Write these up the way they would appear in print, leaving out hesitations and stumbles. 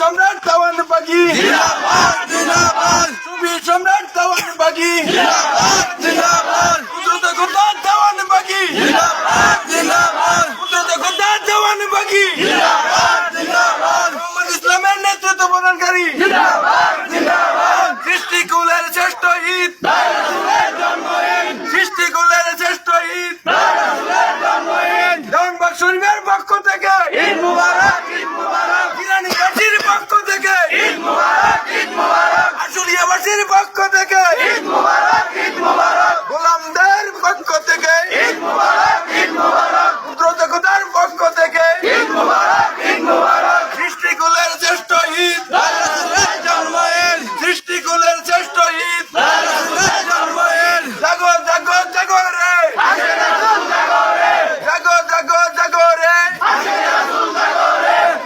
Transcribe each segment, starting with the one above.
সম্রাট দেওয়ান বাগি সুফি সম্রাট দেওয়ান বাগি কুদরত খোদা দেওয়ান বাগি কুদরত খোদা দেওয়ান বাগি মোহাম্মদ ইসলামের নেতৃত্ব প্রদানকারী সৃষ্টিকুলের শ্রেষ্ঠ ঈদ সৃষ্টিকুলের শ্রেষ্ঠ ঈদ দেওয়ানবাগ শরীফের পক্ষ থেকে ঈদ মুবারক ইরানীবাসীর পক্ষ থেকে ঈদ মুবারক আশুলিয়াবাসীর পক্ষ থেকে ঈদ মুবারক গোলামদের পক্ষ থেকে ঈদ মুবারক কুদরত খোদার পক্ষ থেকে ঈদ মুবারক সৃষ্টিকুলের শ্রেষ্ঠ ঈদ জন্মদিন সৃষ্টিকুলের শ্রেষ্ঠ ঈদ জন্মদিন জাগো জাগো জাগো রে জাগো জাগো জাগো রে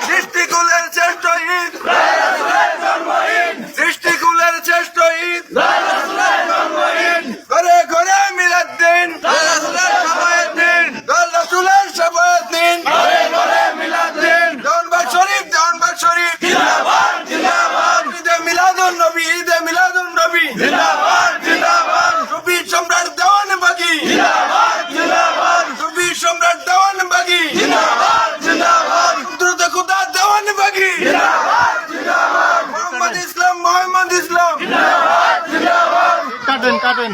সৃষ্টিকুলের শ্রেষ্ঠ ঈদ সৃষ্টিকুলের শ্রেষ্ঠ ঈদ ঘরে ঘরে মিলাদ দিন দল রাসূলের শাফায়াত দিন দেওয়ানবাগ শরীফ ঈদে মিলাদুন নবী সুফি সম্রাট দেওয়ান বাগি সুফি সম্রাট দেওয়ান বাগি কুদরত খোদা দেওয়ান বাগি মোহাম্মদ ইসলাম কাটেন